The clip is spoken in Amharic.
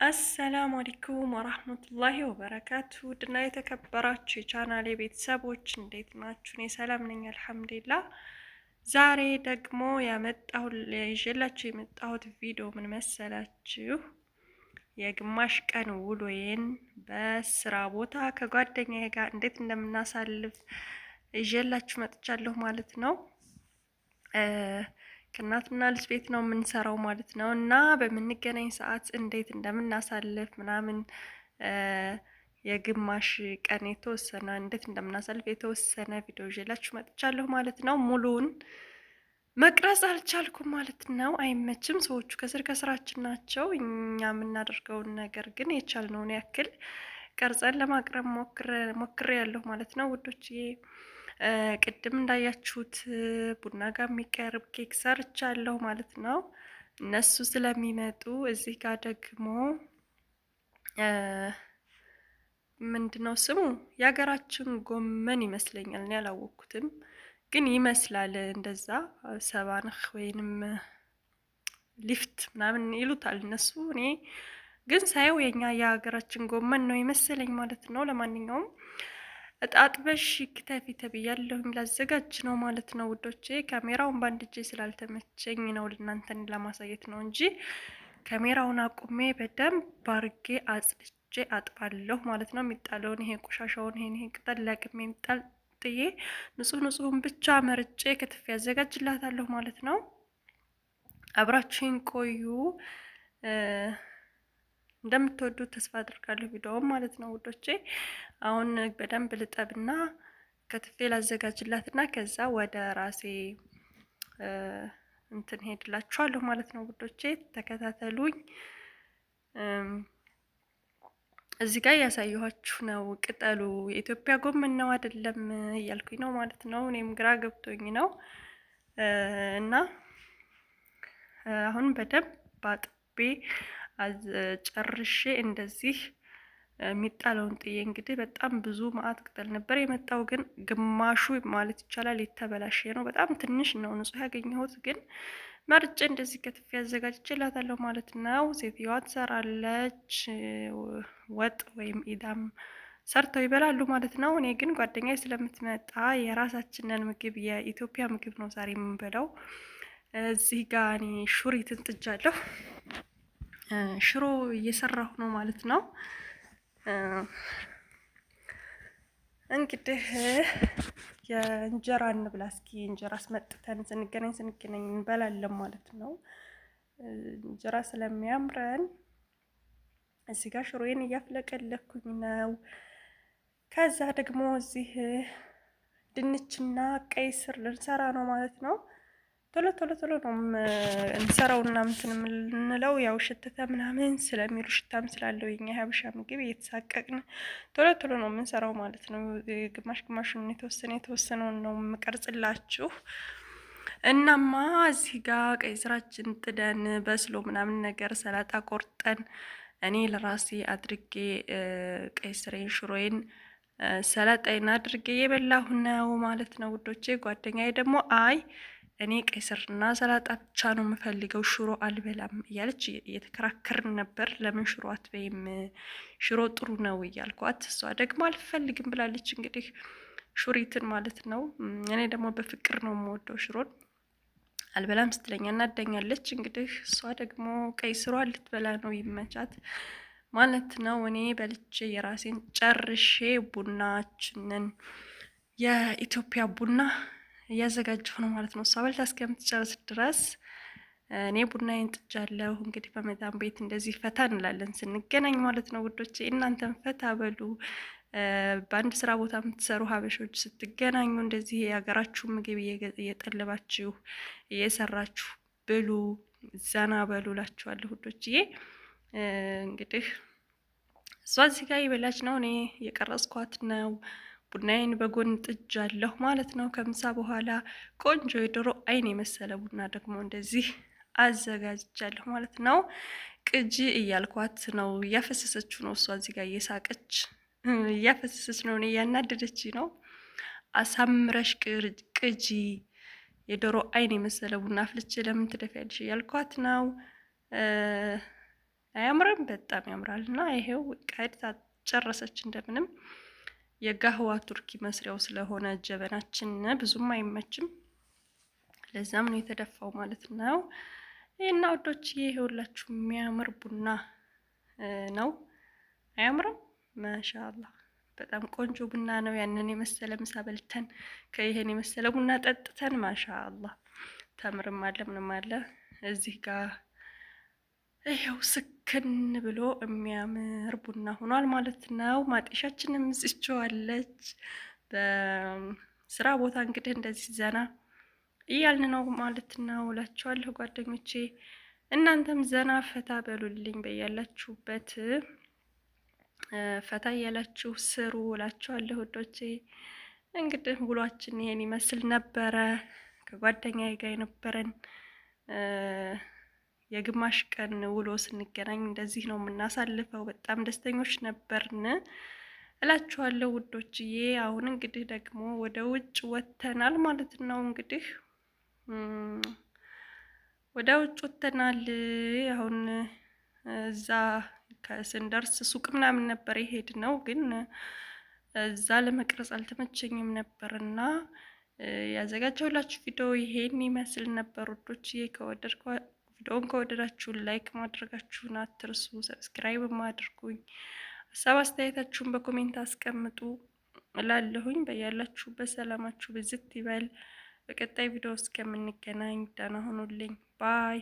አሰላሙ አለይኩም ወራህመቱላሂ ወበረካቱ ድና የተከበራችሁ የቻናሌ ቤተሰቦች እንዴት ናችሁ? እኔ ሰላም ነኝ አልሐምዱሊላህ። ዛሬ ደግሞ ይዤላችሁ የመጣሁት ቪዲዮ ምን መሰላችሁ? የግማሽ ቀን ውሎዬን በስራ ቦታ ከጓደኛዬ ጋር እንዴት እንደምናሳልፍ ይዤላችሁ መጥቻለሁ ማለት ነው። ከእናትና ልጅ ቤት ነው የምንሰራው ማለት ነው። እና በምንገናኝ ሰዓት እንዴት እንደምናሳልፍ ምናምን የግማሽ ቀን የተወሰነ እንዴት እንደምናሳልፍ የተወሰነ ቪዲዮ ይዤላችሁ መጥቻለሁ ማለት ነው። ሙሉውን መቅረጽ አልቻልኩም ማለት ነው። አይመችም። ሰዎቹ ከስራችን ናቸው። እኛ የምናደርገውን ነገር ግን የቻልነውን ያክል ቀርጸን ለማቅረብ ሞክሬ ያለሁ ማለት ነው ውዶችዬ። ቅድም እንዳያችሁት ቡና ጋር የሚቀርብ ኬክ ሰርቻለሁ ማለት ነው። እነሱ ስለሚመጡ እዚህ ጋር ደግሞ ምንድነው ስሙ የሀገራችን ጎመን ይመስለኛል። እኔ አላወቅኩትም ግን ይመስላል እንደዛ ሰባንህ ወይንም ሊፍት ምናምን ይሉታል እነሱ። እኔ ግን ሳየው የኛ የሀገራችን ጎመን ነው ይመስለኝ ማለት ነው። ለማንኛውም አጥበሽ ክተፊ ተብያለሁኝ ላዘጋጅ ነው ማለት ነው ውዶቼ። ካሜራውን በአንድ እጄ ስላልተመቸኝ ነው ለእናንተን ለማሳየት ነው እንጂ ካሜራውን አቁሜ በደንብ አርጌ አጽድቼ አጥባለሁ ማለት ነው። የሚጣለውን ይሄ ቆሻሻውን ይሄ ቅጠል ለቅሜ የሚጣል ጥዬ ንጹህን ብቻ መርጬ ክትፍ ያዘጋጅላታለሁ ማለት ነው። አብራችሁን ቆዩ። እንደምትወዱት ተስፋ አድርጋለሁ ቪዲዮውን ማለት ነው ውዶቼ። አሁን በደንብ ልጠብና ከትፌ ላዘጋጅላትና ከዛ ወደ ራሴ እንትን ሄድላችኋለሁ ማለት ነው ውዶቼ። ተከታተሉኝ። እዚህ ጋር ያሳየኋችሁ ነው ቅጠሉ የኢትዮጵያ ጎመን ነው አይደለም እያልኩኝ ነው ማለት ነው። እኔም ግራ ገብቶኝ ነው። እና አሁን በደንብ አጥቤ ጨርሼ እንደዚህ የሚጣለውን ጥዬ እንግዲህ በጣም ብዙ ማአት ቅጠል ነበር የመጣው፣ ግን ግማሹ ማለት ይቻላል የተበላሸ ነው። በጣም ትንሽ ነው ንጹህ ያገኘሁት፣ ግን መርጬ እንደዚህ ከትፌ አዘጋጅቼላታለሁ ማለት ነው። ሴትዮዋ ትሰራለች፣ ወጥ ወይም ኢዳም ሰርተው ይበላሉ ማለት ነው። እኔ ግን ጓደኛዬ ስለምትመጣ የራሳችንን ምግብ የኢትዮጵያ ምግብ ነው ዛሬ የምንበላው። እዚህ ጋር እኔ ሹሪትን ጥጃለሁ። ሽሮ እየሰራሁ ነው ማለት ነው። እንግዲህ የእንጀራ እንብላ እስኪ። እንጀራ አስመጥተን ስንገናኝ እንበላለን ማለት ነው። እንጀራ ስለሚያምረን እዚህ ጋር ሽሮዬን እያፍለቀለኩኝ ነው። ከዛ ደግሞ እዚህ ድንችና ቀይ ስር ልንሰራ ነው ማለት ነው። ቶሎ ነው እንሰራውና እንትን የምንለው ያው ሽተተ ምናምን ስለሚሉ ሽታም ስላለው የኛ ሀበሻ ምግብ እየተሳቀቅን ቶሎ ነው የምንሰራው ማለት ነው። ግማሹን የተወሰነውን ነው የምቀርጽላችሁ። እናማ እዚህ ጋር ቀይ ስራችን ጥደን በስሎ ምናምን ነገር ሰላጣ ቆርጠን እኔ ለራሴ አድርጌ ቀይ ስሬን ሽሮዬን ሰላጣይን አድርጌ የበላሁ ነው ማለት ነው ውዶቼ። ጓደኛዬ ደግሞ አይ እኔ ቀይ ስርና ሰላጣ ብቻ ነው የምፈልገው ሽሮ አልበላም እያለች እየተከራከርን ነበር። ለምን ሽሮ አትበይም? ሽሮ ጥሩ ነው እያልኳት፣ እሷ ደግሞ አልፈልግም ብላለች። እንግዲህ ሹሪትን ማለት ነው። እኔ ደግሞ በፍቅር ነው የምወደው ሽሮን፣ አልበላም ስትለኛ እናደኛለች። እንግዲህ እሷ ደግሞ ቀይ ስሯ ልትበላ ነው፣ ይመቻት ማለት ነው። እኔ በልቼ የራሴን ጨርሼ ቡናችንን የኢትዮጵያ ቡና እያዘጋጀሁ ነው ማለት ነው። እሷ በልታ እስከምትጨርስ ድረስ እኔ ቡናዬን ጥጃለሁ። እንግዲህ በመዳም ቤት እንደዚህ ፈታ እንላለን ስንገናኝ ማለት ነው ውዶቼ። እናንተም ፈታ በሉ። በአንድ ስራ ቦታ የምትሰሩ ሀበሾች ስትገናኙ እንደዚህ የሀገራችሁ ምግብ እየጠለባችሁ እየሰራችሁ ብሉ፣ ዘና በሉ እላችኋለሁ ውዶችዬ። እንግዲህ እሷ እዚህ ጋር ይበላች ነው፣ እኔ የቀረጽኳት ነው። ቡናዬን በጎን ጥጃለሁ ማለት ነው። ከምሳ በኋላ ቆንጆ የዶሮ አይን የመሰለ ቡና ደግሞ እንደዚህ አዘጋጅቻለሁ ማለት ነው። ቅጂ እያልኳት ነው፣ እያፈሰሰችው ነው። እሷ እዚህ ጋር እየሳቀች እያፈሰሰች ነው፣ እኔ እያናደደች ነው። አሳምረሽ ቅጂ የዶሮ አይን የመሰለ ቡና አፍልቼ ለምን ትደፊያለሽ እያልኳት ነው። አያምርም? በጣም ያምራል። እና ይሄው ቀድታ ጨረሰች እንደምንም። የጋህዋ ቱርኪ መስሪያው ስለሆነ ጀበናችን ብዙም አይመችም፣ ለዛም ነው የተደፋው ማለት ነው። ይሄና ወዶች ይሄውላችሁ የሚያምር ቡና ነው። አያምርም? ማሻአላህ በጣም ቆንጆ ቡና ነው። ያንን የመሰለ ምሳ በልተን ከይሄን የመሰለ ቡና ጠጥተን ማሻአላህ ተምርም አለ ምንም አለ። እዚህ ጋር ይሄው ስክን ብሎ የሚያምር ቡና ሆኗል ማለት ነው። ማጤሻችንም ዝችዋለች። በስራ ቦታ እንግዲህ እንደዚህ ዘና እያልን ነው ማለት ነው እላችኋለሁ ጓደኞቼ። እናንተም ዘና ፈታ በሉልኝ በያላችሁበት፣ ፈታ እያላችሁ ስሩ እላችኋለሁ ወዶቼ። እንግዲህ ውሏችን ይሄን ይመስል ነበረ። ከጓደኛዬ ጋር የነበረን የግማሽ ቀን ውሎ ስንገናኝ እንደዚህ ነው የምናሳልፈው። በጣም ደስተኞች ነበርን እላችኋለሁ ውዶችዬ። አሁን እንግዲህ ደግሞ ወደ ውጭ ወጥተናል ማለት ነው። እንግዲህ ወደ ውጭ ወጥተናል። አሁን እዛ ከስንደርስ ሱቅ ምናምን ነበር የሄድ ነው፣ ግን እዛ ለመቅረጽ አልተመቸኝም ነበርና ያዘጋጀሁላችሁ ቪዲዮ ይሄን ይመስል ነበር ውዶችዬ። ቪዲዮውን ከወደዳችሁን ላይክ ማድረጋችሁን አትርሱ፣ ሰብስክራይብ ማድርጉኝ፣ ሀሳብ አስተያየታችሁን በኮሜንት አስቀምጡ እላለሁኝ። በያላችሁበት ሰላማችሁ ብዝት ይበል። በቀጣይ ቪዲዮ እስከምንገናኝ ደህና ሁኑልኝ። ባይ